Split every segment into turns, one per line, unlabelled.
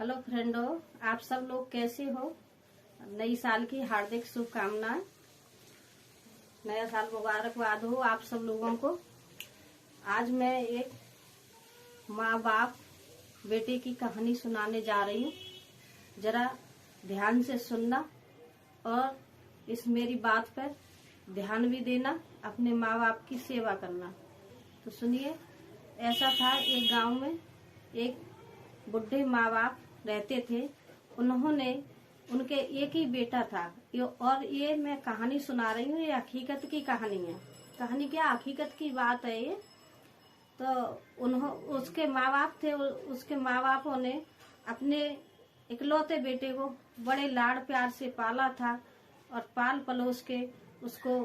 Hello friendo, आप सब लोग कैसे हो। नई साल की हार्दिक शुभकामनाएं। नया साल मुबारकबाद हो आप सब लोगों को। आज मैं एक माँ बाप बेटे की कहानी सुनाने जा रही हूँ। जरा ध्यान से सुनना और इस मेरी बात पर ध्यान भी देना, अपने माँ बाप की सेवा करना। तो सुनिए, ऐसा था एक गांव में एक बुढ़े माँ बाप रहते थे। उन्होंने उनके एक ही बेटा था। और ये मैं कहानी सुना रही हूँ, ये हकीकत की कहानी है। कहानी क्या, हकीकत की बात है ये। तो उसके माँ बाप थे, उसके माँ बापों ने अपने इकलौते बेटे को बड़े लाड़ प्यार से पाला था और पाल पलोस के उसको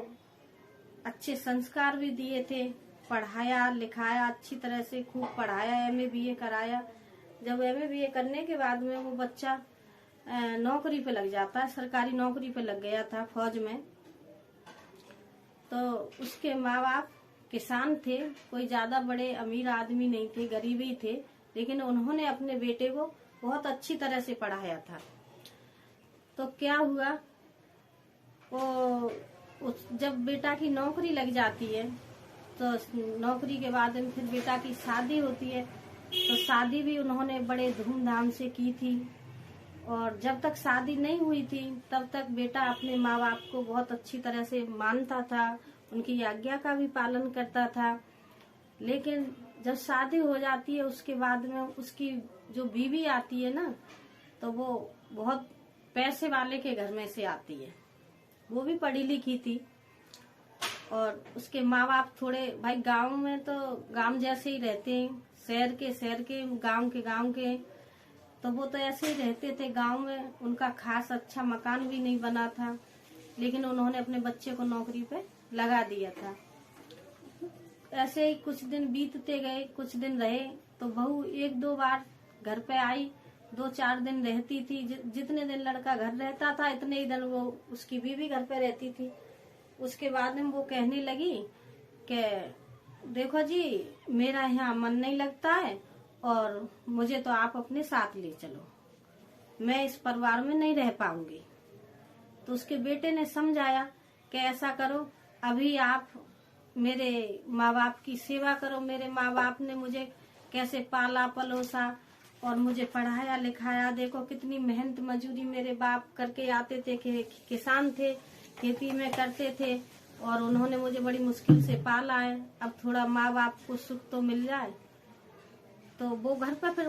अच्छे संस्कार भी दिए थे। पढ़ाया लिखाया, अच्छी तरह से खूब पढ़ाया, एमए बीए कराया। जब एमए बीए करने के बाद में वो बच्चा नौकरी पे लग जाता है, सरकारी नौकरी पे लग गया था फौज में। तो उसके माँ बाप किसान थे, कोई ज्यादा बड़े अमीर आदमी नहीं थे, गरीब ही थे। लेकिन उन्होंने अपने बेटे को बहुत अच्छी तरह से पढ़ाया था। तो क्या हुआ, वो जब बेटा की नौकरी लग जाती है तो नौकरी के बाद में फिर बेटा की शादी होती है। तो शादी भी उन्होंने बड़े धूमधाम से की थी। और जब तक शादी नहीं हुई थी तब तक बेटा अपने माँ बाप को बहुत अच्छी तरह से मानता था, उनकी आज्ञा का भी पालन करता था। लेकिन जब शादी हो जाती है उसके बाद में उसकी जो बीवी आती है ना, तो वो बहुत पैसे वाले के घर में से आती है। वो भी पढ़ी लिखी थी और उसके माँ बाप थोड़े, भाई गांव में तो गांव जैसे ही रहते हैं, शहर के गांव के। तो वो तो ऐसे ही रहते थे गांव में। उनका खास अच्छा मकान भी नहीं बना था, लेकिन उन्होंने अपने बच्चे को नौकरी पे लगा दिया था। ऐसे ही कुछ दिन बीतते गए, कुछ दिन रहे तो बहू एक दो बार घर पे आई, 2-4 दिन रहती थी। जितने दिन लड़का घर रहता था इतने ही दिन वो उसकी बीवी घर पे रहती थी। उसके बाद में वो कहने लगी कि देखो जी, मेरा यहाँ मन नहीं लगता है और मुझे तो आप अपने साथ ले चलो, मैं इस परिवार में नहीं रह पाऊंगी। तो उसके बेटे ने समझाया कि ऐसा करो, अभी आप मेरे माँ बाप की सेवा करो। मेरे माँ बाप ने मुझे कैसे पाला पलोसा और मुझे पढ़ाया लिखाया। देखो कितनी मेहनत मजूरी मेरे बाप करके आते थे, किसान थे, खेती में करते थे और उन्होंने मुझे बड़ी मुश्किल से पाला है। अब थोड़ा माँ बाप को सुख तो मिल जाए। तो वो घर पर फिर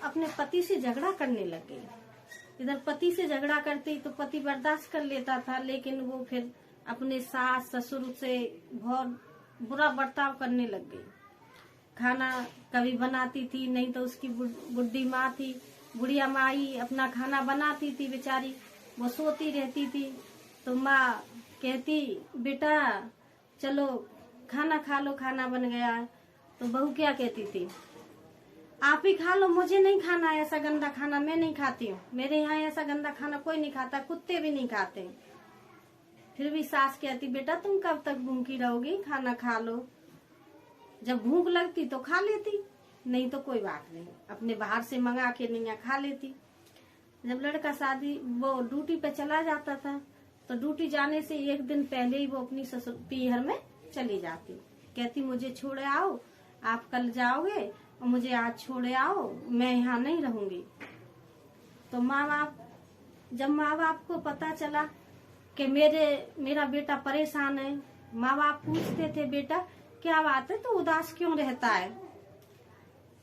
अपने पति से झगड़ा करने लग गई। इधर पति से झगड़ा करती तो पति बर्दाश्त कर लेता था, लेकिन वो फिर अपने सास ससुर से बहुत बुरा बर्ताव करने लग गई। खाना कभी बनाती थी, नहीं तो उसकी बुढ़ी माँ थी, बुढ़िया माँ ही अपना खाना बनाती थी बेचारी। वो सोती रहती थी तो माँ कहती बेटा चलो खाना खा लो, खाना बन गया है। तो बहू क्या कहती थी, आप ही खा लो, मुझे नहीं खाना है ऐसा गंदा खाना, मैं नहीं खाती हूँ, मेरे यहाँ ऐसा गंदा खाना कोई नहीं खाता, कुत्ते भी नहीं खाते। फिर भी सास कहती बेटा तुम कब तक भूखी रहोगी, खाना खा लो। जब भूख लगती तो खा लेती, नहीं तो कोई बात नहीं, अपने बाहर से मंगा के नहीं खा लेती। जब लड़का शादी वो ड्यूटी पे चला जाता था तो ड्यूटी जाने से एक दिन पहले ही वो अपनी ससुर पीहर में चली जाती। कहती मुझे छोड़े आओ, आप कल जाओगे और मुझे आज छोड़े आओ, मैं यहाँ नहीं रहूंगी। तो जब माँ बाप को पता चला कि मेरा बेटा परेशान है, माँ बाप पूछते थे बेटा क्या बात है, तो उदास क्यों रहता है।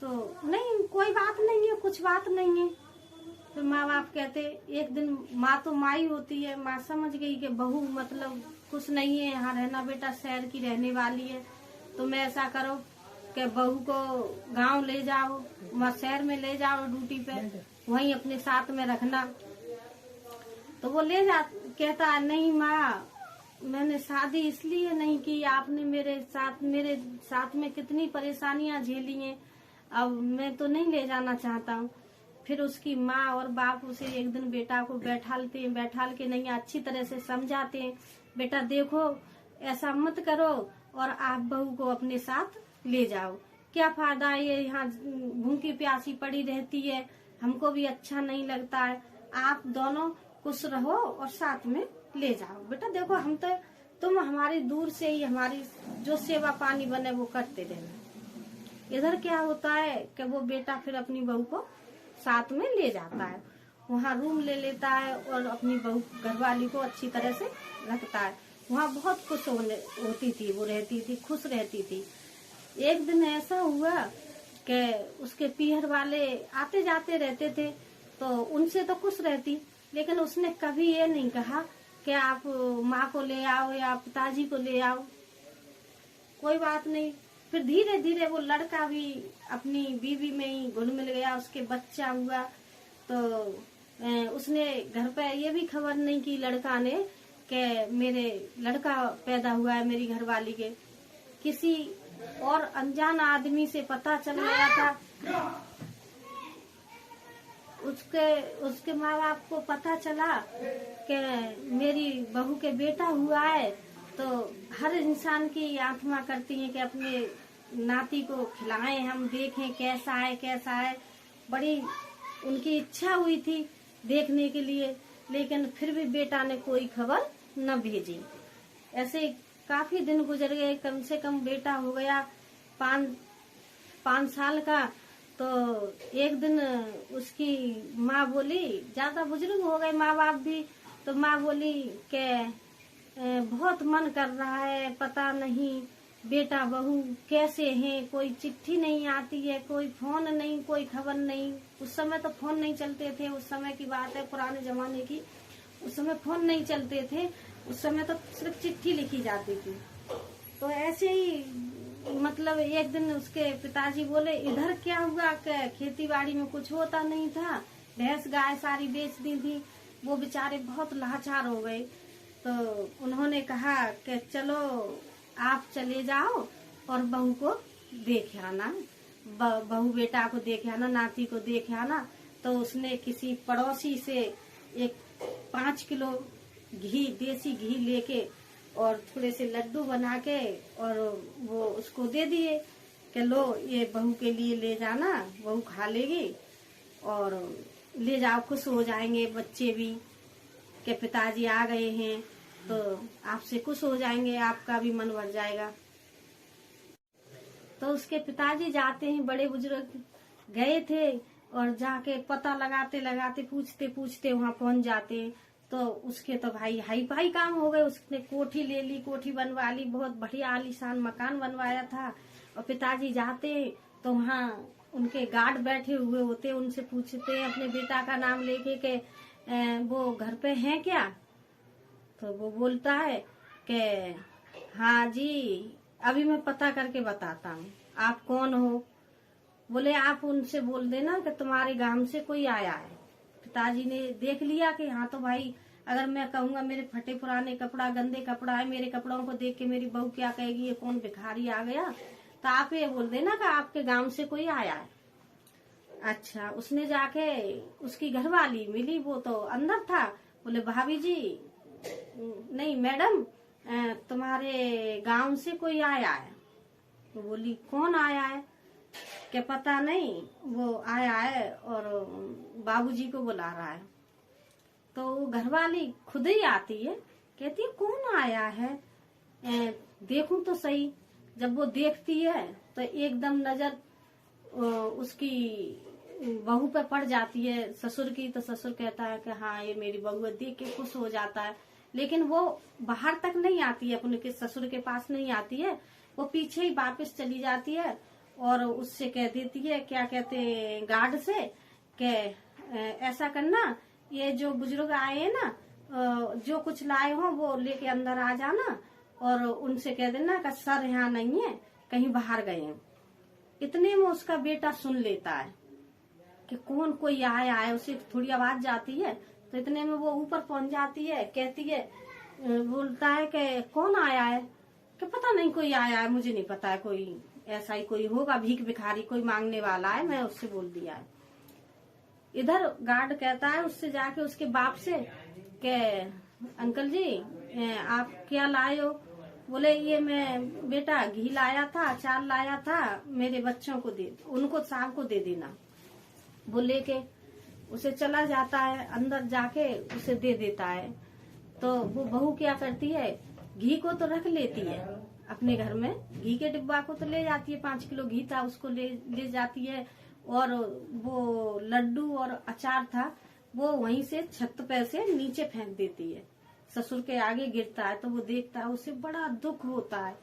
तो नहीं कोई बात नहीं है, कुछ बात नहीं है। तो माँ बाप कहते, एक दिन माँ तो माँ ही होती है, माँ समझ गई कि बहू मतलब कुछ नहीं है यहाँ रहना, बेटा शहर की रहने वाली है। तो मैं ऐसा करो कि बहू को गांव ले जाओ, वहाँ शहर में ले जाओ ड्यूटी पे, वहीं अपने साथ में रखना। तो वो ले जा, कहता है नहीं माँ, मैंने शादी इसलिए नहीं की, आपने मेरे साथ में कितनी परेशानियां झेली हैं, अब मैं तो नहीं ले जाना चाहता हूँ। फिर उसकी माँ और बाप उसे एक दिन बेटा को बैठाल के नहीं अच्छी तरह से समझाते हैं, बेटा देखो ऐसा मत करो और आप बहू को अपने साथ ले जाओ, क्या फायदा है ये यहाँ भूखी प्यासी पड़ी रहती है, हमको भी अच्छा नहीं लगता है, आप दोनों खुश रहो और साथ में ले जाओ। बेटा देखो हम तो, तुम हमारी दूर से ही हमारी जो सेवा पानी बने वो करते रहना। इधर क्या होता है कि वो बेटा फिर अपनी बहू को साथ में ले जाता है, वहाँ रूम ले लेता है और अपनी बहू घरवाली को अच्छी तरह से रखता है। वहाँ बहुत खुश होती थी, वो रहती थी, खुश रहती थी। एक दिन ऐसा हुआ कि उसके पीहर वाले आते जाते रहते थे, तो उनसे तो खुश रहती, लेकिन उसने कभी ये नहीं कहा कि आप माँ को ले आओ या पिताजी को ले आओ। कोई बात नहीं, फिर धीरे धीरे वो लड़का भी अपनी बीवी में ही घुल मिल गया, उसके बच्चा हुआ। तो उसने घर पे ये भी खबर नहीं की लड़का ने कि मेरे लड़का पैदा हुआ है मेरी घरवाली के। किसी और अनजान आदमी से पता चल गया था, उसके माँ बाप को पता चला कि मेरी बहू के बेटा हुआ है। तो हर इंसान की आत्मा करती है कि अपने नाती को खिलाएं, हम देखें कैसा है कैसा है। बड़ी उनकी इच्छा हुई थी देखने के लिए, लेकिन फिर भी बेटा ने कोई खबर न भेजी। ऐसे काफी दिन गुजर गए, कम से कम बेटा हो गया 5 साल का। तो एक दिन उसकी माँ बोली, ज्यादा बुजुर्ग हो गए माँ बाप भी, तो माँ बोली कि बहुत मन कर रहा है, पता नहीं बेटा बहू कैसे हैं, कोई चिट्ठी नहीं आती है, कोई फोन नहीं, कोई खबर नहीं। उस समय तो फोन नहीं चलते थे, उस समय की बात है पुराने जमाने की, उस समय फोन नहीं चलते थे, उस समय तो सिर्फ चिट्ठी लिखी जाती थी। तो ऐसे ही मतलब एक दिन उसके पिताजी बोले, इधर क्या हुआ कि खेती बाड़ी में कुछ होता नहीं था, भैंस गाय सारी बेच दी थी, वो बेचारे बहुत लाचार हो गए। तो उन्होंने कहा कि चलो आप चले जाओ और बहू को देख आना, बहू बेटा को देख आना, नाती को देख आना। तो उसने किसी पड़ोसी से एक 5 किलो घी, देसी घी लेके और थोड़े से लड्डू बना के और वो उसको दे दिए कि लो ये बहू के लिए ले जाना, बहू खा लेगी और ले जाओ, खुश हो जाएंगे बच्चे भी कि पिताजी आ गए हैं, तो आपसे खुश हो जाएंगे, आपका भी मन भर जाएगा। तो उसके पिताजी जाते हैं, बड़े बुजुर्ग गए थे और जाके पता लगाते लगाते पूछते पूछते वहाँ पहुंच जाते हैं। तो उसके तो भाई हाई फाई काम हो गए, उसने कोठी ले ली, कोठी बनवा ली, बहुत बढ़िया आलीशान मकान बनवाया था। और पिताजी जाते तो वहाँ उनके गार्ड बैठे हुए होते, उनसे पूछते अपने बेटा का नाम लेके कि वो घर पे हैं क्या। तो वो बोलता है कि हाँ जी, अभी मैं पता करके बताता हूँ, आप कौन हो। बोले आप उनसे बोल देना कि तुम्हारे गांव से कोई आया है। पिताजी ने देख लिया कि हाँ तो भाई अगर मैं कहूंगा मेरे फटे पुराने कपड़ा, गंदे कपड़ा है, मेरे कपड़ों को देख के मेरी बहू क्या कहेगी, ये कौन भिखारी आ गया, तो आप ये बोल देना कि आपके गांव से कोई आया है। अच्छा, उसने जाके उसकी घरवाली मिली, वो तो अंदर था। बोले भाभी जी, नहीं मैडम, तुम्हारे गांव से कोई आया है। तो बोली कौन आया है, क्या पता नहीं, वो आया है और बाबूजी को बुला रहा है। तो घरवाली खुद ही आती है, कहती है कौन आया है, देखूं तो सही। जब वो देखती है तो एकदम नजर उसकी बहू पे पड़ जाती है, ससुर की। तो ससुर कहता है कि हाँ ये मेरी बहू है, देख के खुश हो जाता है। लेकिन वो बाहर तक नहीं आती है, अपने के ससुर के पास नहीं आती है, वो पीछे ही वापस चली जाती है और उससे कह देती है, क्या कहते हैं गार्ड से, कि ऐसा करना, ये जो बुजुर्ग आए हैं ना, जो कुछ लाए हो वो लेके अंदर आ जाना और उनसे कह देना कि सर यहाँ नहीं है, कहीं बाहर गए हैं। इतने में उसका बेटा सुन लेता है कि कौन कोई आया है, उसे थोड़ी आवाज जाती है। तो इतने में वो ऊपर पहुंच जाती है, कहती है, बोलता है कि कौन आया है, कि पता नहीं कोई आया है, मुझे नहीं पता है, कोई ऐसा ही कोई होगा, भीख भिखारी कोई मांगने वाला है, मैं उससे बोल दिया है। इधर गार्ड कहता है उससे जाके उसके बाप से कि अंकल जी आप क्या लाए हो। बोले ये मैं बेटा घी लाया था, अचार लाया था, मेरे बच्चों को दे, उनको साहब को दे देना। बोले के उसे चला जाता है, अंदर जाके उसे दे देता है। तो वो बहू क्या करती है, घी को तो रख लेती है अपने घर में, घी के डिब्बा को तो ले जाती है, 5 किलो घी था उसको ले जाती है, और वो लड्डू और अचार था वो वहीं से छत पे से नीचे फेंक देती है। ससुर के आगे गिरता है तो वो देखता है, उसे बड़ा दुख होता है।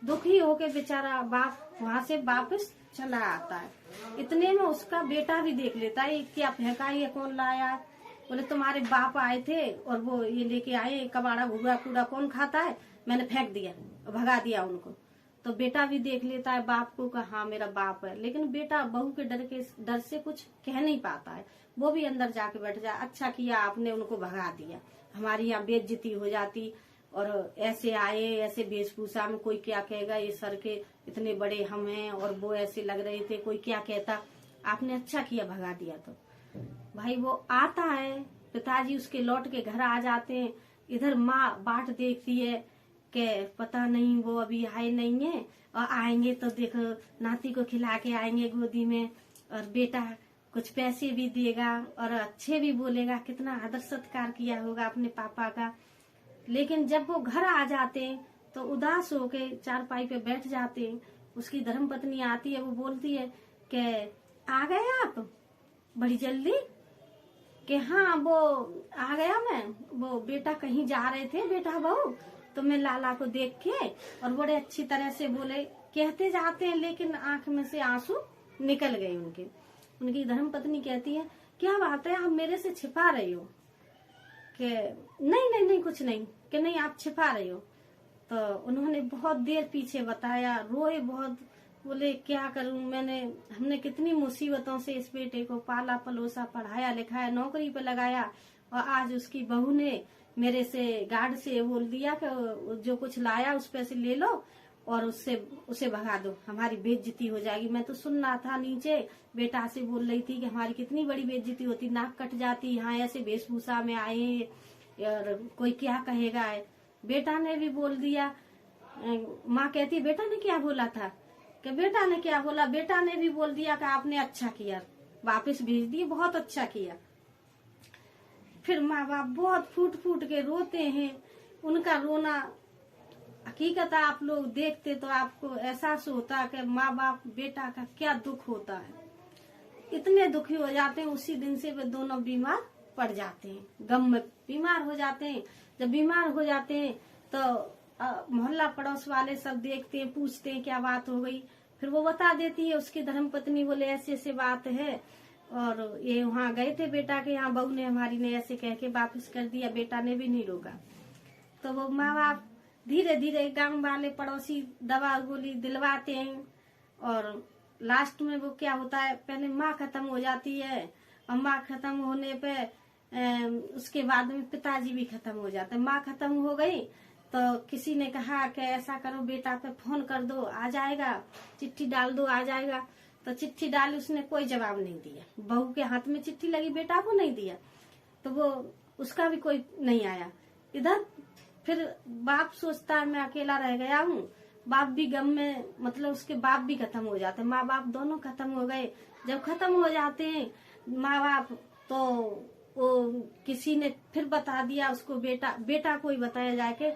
दुखी होके बेचारा बाप वहां से वापस चला आता है। इतने में उसका बेटा भी देख लेता है, क्या फेंका, ये कौन लाया है? बोले तुम्हारे बाप आए थे और वो ये लेके आए, कबाड़ा भूरा कूड़ा कौन खाता है, मैंने फेंक दिया, भगा दिया उनको। तो बेटा भी देख लेता है बाप को कि हाँ मेरा बाप है, लेकिन बेटा बहू के डर से कुछ कह नहीं पाता है। वो भी अंदर जाके बैठ जाए, अच्छा किया आपने उनको भगा दिया, हमारी यहाँ बेइज्जती हो जाती, और ऐसे आए ऐसे वेशभूषा में, कोई क्या कहेगा, ये सर के इतने बड़े हम हैं और वो ऐसे लग रहे थे, कोई क्या कहता, आपने अच्छा किया भगा दिया। तो भाई वो आता है, पिताजी उसके लौट के घर आ जाते हैं, इधर माँ बाट देखती है कि पता नहीं वो अभी आए नहीं है, और आएंगे तो देखो नाती को खिला के आएंगे गोदी में, और बेटा कुछ पैसे भी देगा और अच्छे भी बोलेगा, कितना आदर सत्कार किया होगा अपने पापा का। लेकिन जब वो घर आ जाते हैं तो उदास होके चारपाई पे बैठ जाते हैं। उसकी धर्मपत्नी आती है, वो बोलती है कि आ गए आप बड़ी जल्दी, कि हाँ वो आ गया मैं, वो बेटा कहीं जा रहे थे बेटा बहू, तो मैं लाला को देख के, और बड़े अच्छी तरह से बोले, कहते जाते हैं लेकिन आंख में से आंसू निकल गए उनके। उनकी धर्मपत्नी कहती है क्या बात है, आप मेरे से छिपा रही हो? कि नहीं नहीं नहीं कुछ नहीं, कि नहीं आप छिपा रही हो। तो उन्होंने बहुत देर पीछे बताया, रोए बहुत, बोले क्या करूं, हमने कितनी मुसीबतों से इस बेटे को पाला पलोसा, पढ़ाया लिखाया, नौकरी पे लगाया, और आज उसकी बहू ने मेरे से गार्ड से बोल दिया कि जो कुछ लाया उस पैसे ले लो और उसे भगा दो, हमारी बेइज्जती हो जाएगी। मैं तो सुन रहा था नीचे, बेटा से बोल रही थी कि हमारी कितनी बड़ी बेइज्जती होती, नाक कट जाती, यहाँ ऐसे वेशभूषा में आए और कोई क्या कहेगा है। बेटा ने भी बोल दिया, माँ कहती बेटा ने क्या बोला था, कि बेटा ने क्या बोला, बेटा ने भी बोल दिया कि आपने अच्छा किया, वापस भेज दिए, बहुत अच्छा किया। फिर माँ बाप बहुत फूट फूट के रोते हैं। उनका रोना हकीकत आप लोग देखते तो आपको एहसास होता कि माँ बाप बेटा का क्या दुख होता है। इतने दुखी हो जाते हैं, उसी दिन से वे दोनों बीमार पड़ जाते हैं, गम में बीमार हो जाते हैं। जब बीमार हो जाते हैं तो मोहल्ला पड़ोस वाले सब देखते हैं, पूछते हैं क्या बात हो गई। फिर वो बता देती है उसकी धर्मपत्नी, बोले ऐसे ऐसे बात है, और ये वहाँ गए थे बेटा के यहाँ, बहू ने हमारी ने ऐसे कह के वापस कर दिया, बेटा ने भी नहीं रोका। तो वो माँ बाप धीरे धीरे गांव वाले पड़ोसी दवा गोली दिलवाते हैं, और लास्ट में वो क्या होता है, पहले माँ खत्म हो जाती है, और माँ खत्म होने पे उसके बाद में पिताजी भी खत्म हो जाते हैं। माँ खत्म हो गई तो किसी ने कहा कि ऐसा करो बेटा पे फोन कर दो, आ जाएगा, चिट्ठी डाल दो आ जाएगा। तो चिट्ठी डाली, उसने कोई जवाब नहीं दिया, बहू के हाथ में चिट्ठी लगी, बेटा को नहीं दिया, तो वो उसका भी कोई नहीं आया। इधर फिर बाप सोचता है मैं अकेला रह गया हूँ, बाप भी गम में, मतलब उसके बाप भी खत्म हो जाते हैं, माँ बाप दोनों खत्म हो गए। जब खत्म हो जाते हैं माँ बाप, तो वो किसी ने फिर बता दिया उसको, बेटा को ही बताया जाके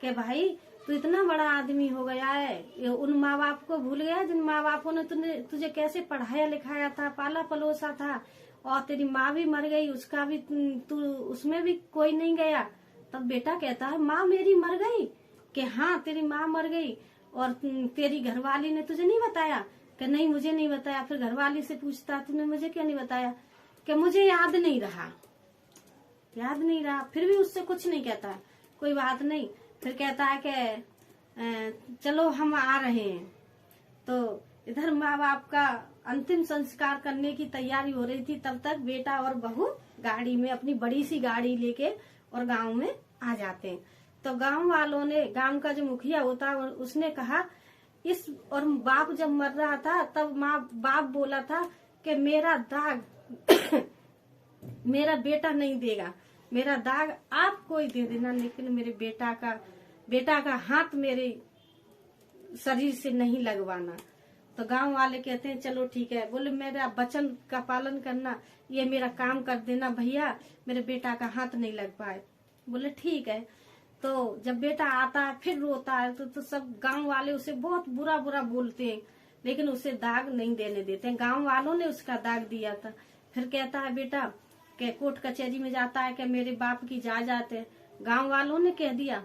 कि भाई तू इतना बड़ा आदमी हो गया है, उन माँ बाप को भूल गया जिन माँ बापों ने तुझे कैसे पढ़ाया लिखाया था, पाला पलोसा था, और तेरी माँ भी मर गई, उसका भी तू उसमें भी कोई नहीं गया। तब बेटा कहता है माँ मेरी मर गई, कि हाँ तेरी माँ मर गई, और तेरी घरवाली ने तुझे नहीं बताया, कि नहीं मुझे नहीं बताया। फिर घरवाली से पूछता तूने मुझे क्यों नहीं बताया, कि मुझे याद नहीं रहा। फिर भी उससे कुछ नहीं कहता है, कोई बात नहीं। फिर कहता है कि चलो हम आ रहे हैं। तो इधर माँ बाप का अंतिम संस्कार करने की तैयारी हो रही थी, तब तक बेटा और बहू गाड़ी में, अपनी बड़ी सी गाड़ी लेके और गांव में आ जाते हैं। तो गांव वालों ने, गांव का जो मुखिया होता है उसने कहा और बाप जब मर रहा था तब बाप बोला था कि मेरा दाग मेरा बेटा नहीं देगा, मेरा दाग आप कोई दे देना, लेकिन मेरे बेटा का हाथ मेरे शरीर से नहीं लगवाना। तो गांव वाले कहते हैं चलो ठीक है, बोले मेरा वचन का पालन करना, ये मेरा काम कर देना भैया, मेरे बेटा का हाथ नहीं लग पाए। बोले ठीक है। तो जब बेटा आता है फिर रोता है तो सब गांव वाले उसे बहुत बुरा बुरा बोलते हैं, लेकिन उसे दाग नहीं देने देते। गांव वालों ने उसका दाग दिया था। फिर कहता है बेटा के कोर्ट कचहरी में जाता है कि मेरे बाप की जायदाद है। गांव वालों ने कह दिया,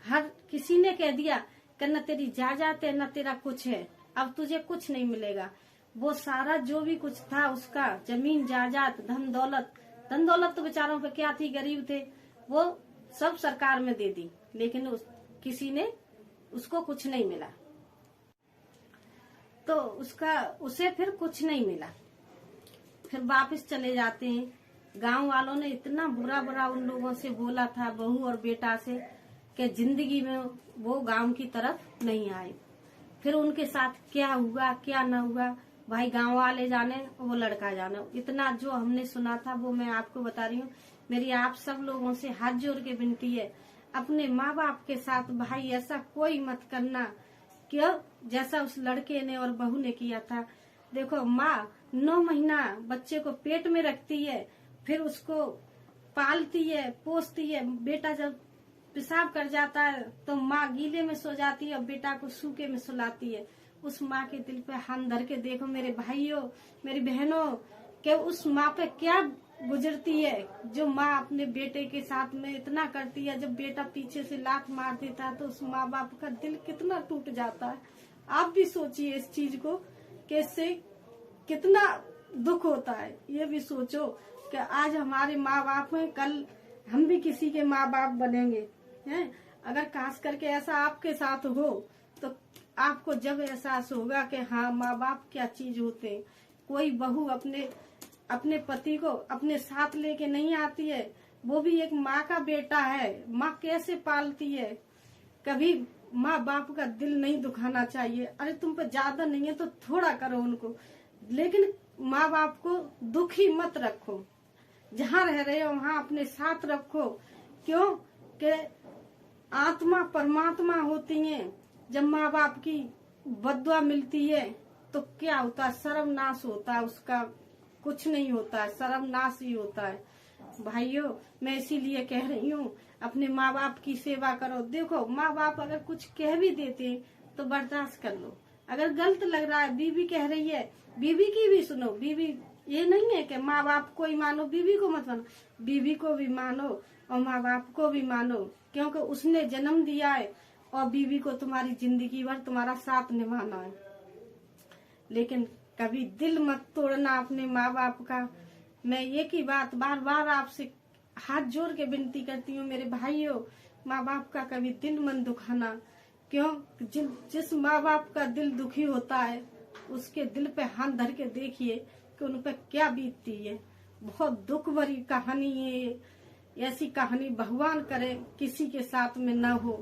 हर किसी ने कह दिया कि न तेरी जायदाद है न तेरा कुछ है, अब तुझे कुछ नहीं मिलेगा। वो सारा जो भी कुछ था उसका, जमीन जायदाद धन दौलत तो बेचारों पे क्या थी, गरीब थे, वो सब सरकार में दे दी, लेकिन किसी ने उसको कुछ नहीं मिला। तो उसे फिर कुछ नहीं मिला। फिर वापस चले जाते हैं। गांव वालों ने इतना बुरा बुरा उन लोगों से बोला था, बहू और बेटा से, कि जिंदगी में वो गांव की तरफ नहीं आए। फिर उनके साथ क्या हुआ क्या न हुआ भाई गांव वाले जाने, वो लड़का जाने। इतना जो हमने सुना था वो मैं आपको बता रही हूँ। मेरी आप सब लोगों से हाथ जोड़ के विनती है, अपने माँ बाप के साथ भाई ऐसा कोई मत करना, क्यों जैसा उस लड़के ने और बहू ने किया था। देखो माँ 9 महीना बच्चे को पेट में रखती है, फिर उसको पालती है पोसती है। बेटा जब पेशाब कर जाता है तो माँ गीले में सो जाती है और बेटा को सूखे में सुलाती है। उस माँ के दिल पे हाथ धर के देखो मेरे भाइयों मेरी बहनों, कि उस माँ पे क्या गुजरती है, जो माँ अपने बेटे के साथ में इतना करती है। जब बेटा पीछे से लात मार देता है तो उस माँ बाप का दिल कितना टूट जाता है। आप भी सोचिए इस चीज को, कि इससे कितना दुख होता है। ये भी सोचो कि आज हमारे माँ बाप हैं, कल हम भी किसी के माँ बाप बनेंगे हैं। अगर खास करके ऐसा आपके साथ हो तो आपको जब एहसास होगा कि हाँ माँ बाप क्या चीज होते हैं। कोई बहू अपने पति को अपने साथ लेके नहीं आती है, वो भी एक माँ का बेटा है, माँ कैसे पालती है। कभी माँ बाप का दिल नहीं दुखाना चाहिए। अरे तुम पे ज्यादा नहीं है तो थोड़ा करो उनको, लेकिन माँ बाप को दुखी मत रखो। जहाँ रह रहे हो वहाँ अपने साथ रखो। क्यों कि आत्मा परमात्मा होती है। जब माँ बाप की बद्दुआ मिलती है तो क्या होता है, सर्वनाश होता है, उसका कुछ नहीं होता है, सर्वनाश ही होता है। भाइयों मैं इसीलिए कह रही हूँ अपने माँ बाप की सेवा करो। देखो माँ बाप अगर कुछ कह भी देते तो बर्दाश्त कर लो। अगर गलत लग रहा है, बीवी कह रही है, बीवी की भी सुनो। बीवी ये नहीं है कि माँ बाप को ही मानो बीवी को मत मानो, बीवी को भी मानो और माँ बाप को भी मानो, क्योंकि उसने जन्म दिया है और बीवी को तुम्हारी जिंदगी भर तुम्हारा साथ निभाना है। लेकिन कभी दिल मत तोड़ना अपने माँ बाप का। मैं एक ही बात बार बार आपसे हाथ जोड़ के विनती करती हूँ मेरे भाइयों, माँ बाप का कभी दिल मत दुखाना। क्यों जिस माँ बाप का दिल दुखी होता है उसके दिल पे हाथ धर के देखिए कि उन पे क्या बीतती है। बहुत दुख भरी कहानी है। ऐसी कहानी भगवान करे किसी के साथ में न हो।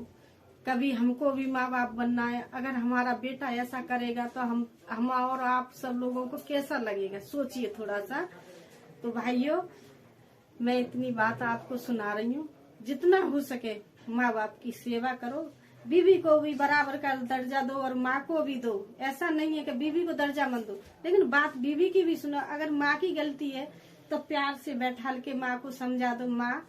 कभी हमको भी माँ बाप बनना है। अगर हमारा बेटा ऐसा करेगा तो हम और आप सब लोगों को कैसा लगेगा, सोचिए थोड़ा सा। तो भाइयों मैं इतनी बात आपको सुना रही हूँ, जितना हो सके माँ बाप की सेवा करो। बीवी को भी बराबर का दर्जा दो और माँ को भी दो। ऐसा नहीं है कि बीवी को दर्जा मत दो, लेकिन बात बीवी की भी सुनो। अगर माँ की गलती है तो प्यार से बैठाल के माँ को समझा दो, माँ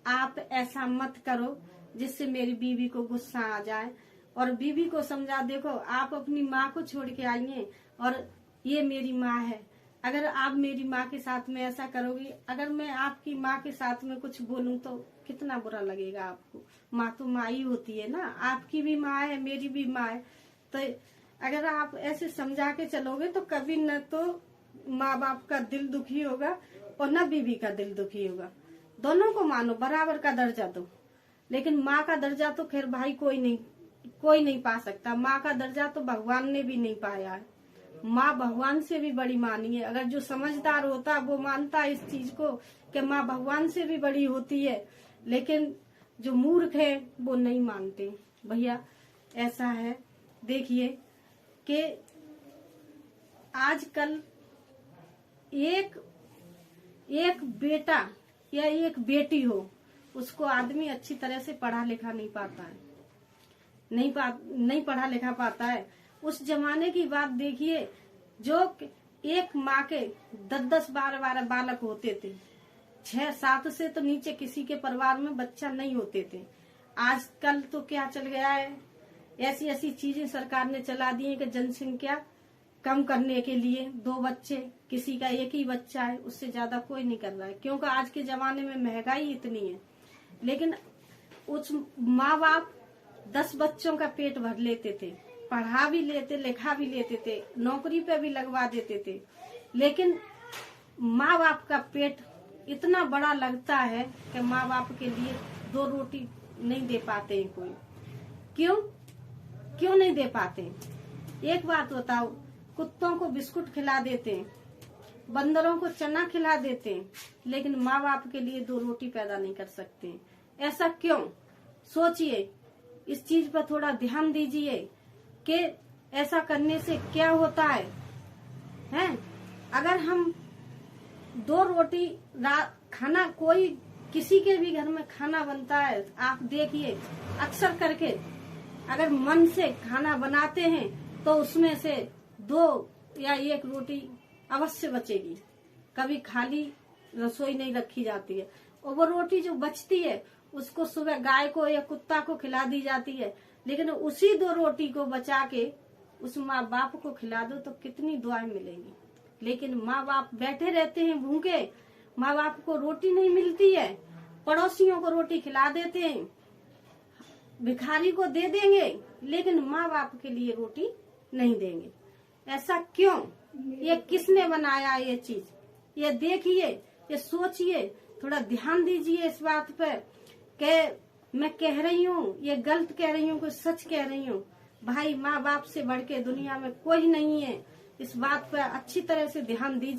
आप ऐसा मत करो जिससे मेरी बीवी को गुस्सा आ जाए। और बीवी को समझा, देखो आप अपनी माँ को छोड़ के आई हैं और ये मेरी माँ है। अगर आप मेरी माँ के साथ में ऐसा करोगी, अगर मैं आपकी माँ के साथ में कुछ बोलूं तो कितना बुरा लगेगा आपको। माँ तो माँ ही होती है ना, आपकी भी माँ है मेरी भी माँ है। तो अगर आप ऐसे समझा के चलोगे तो कभी न तो माँ बाप का दिल दुखी होगा और न बीवी का दिल दुखी होगा। दोनों को मानो, बराबर का दर्जा दो। लेकिन माँ का दर्जा तो खैर भाई कोई नहीं पा सकता। माँ का दर्जा तो भगवान ने भी नहीं पाया है। माँ भगवान से भी बड़ी मानी है। अगर जो समझदार होता वो मानता इस चीज को कि माँ भगवान से भी बड़ी होती है, लेकिन जो मूर्ख है वो नहीं मानते। भैया ऐसा है, देखिए कि आजकल एक बेटा या एक बेटी हो, उसको आदमी अच्छी तरह से पढ़ा लिखा नहीं पाता है, नहीं पढ़ा लिखा पाता है। उस जमाने की बात देखिए, जो एक माँ के 10-10, 12-12 बालक होते थे। 6-7 से तो नीचे किसी के परिवार में बच्चा नहीं होते थे। आजकल तो क्या चल गया है, ऐसी ऐसी चीजें सरकार ने चला दी है कि जनसंख्या कम करने के लिए 2 बच्चे, किसी का 1 ही बच्चा है, उससे ज्यादा कोई नहीं कर रहा है, क्योंकि आज के जमाने में महंगाई इतनी है। लेकिन उस माँ बाप 10 बच्चों का पेट भर लेते थे, पढ़ा भी लेते, लिखा भी लेते थे, नौकरी पे भी लगवा देते थे। लेकिन माँ बाप का पेट इतना बड़ा लगता है कि माँ बाप के लिए 2 रोटी नहीं दे पाते हैं कोई। क्यों नहीं दे पाते? एक बात बताओ, कुत्तों को बिस्कुट खिला देते हैं, बंदरों को चना खिला देते हैं, लेकिन माँ बाप के लिए 2 रोटी पैदा नहीं कर सकते। ऐसा क्यों? सोचिए, इस चीज पर थोड़ा ध्यान दीजिए कि ऐसा करने से क्या होता है, हैं? अगर हम 2 रोटी खाना, कोई किसी के भी घर में खाना बनता है, आप देखिए अक्सर करके अगर मन से खाना बनाते हैं तो उसमें से 2 या 1 रोटी अवश्य बचेगी। कभी खाली रसोई नहीं रखी जाती है। और वो रोटी जो बचती है उसको सुबह गाय को या कुत्ता को खिला दी जाती है। लेकिन उसी 2 रोटी को बचा के उस माँ बाप को खिला दो तो कितनी दुआएं मिलेंगी। लेकिन माँ बाप बैठे रहते हैं भूखे, माँ बाप को रोटी नहीं मिलती है, पड़ोसियों को रोटी खिला देते हैं, भिखारी को दे देंगे, लेकिन माँ बाप के लिए रोटी नहीं देंगे। ऐसा क्यों? ये किसने बनाया ये चीज? ये देखिए, ये सोचिए, थोड़ा ध्यान दीजिए इस बात पर कि मैं कह रही हूँ ये गलत कह रही हूँ कि सच कह रही हूँ। भाई, माँ बाप से बढ़ के दुनिया में कोई नहीं है। इस बात पर अच्छी तरह से ध्यान दीजिए।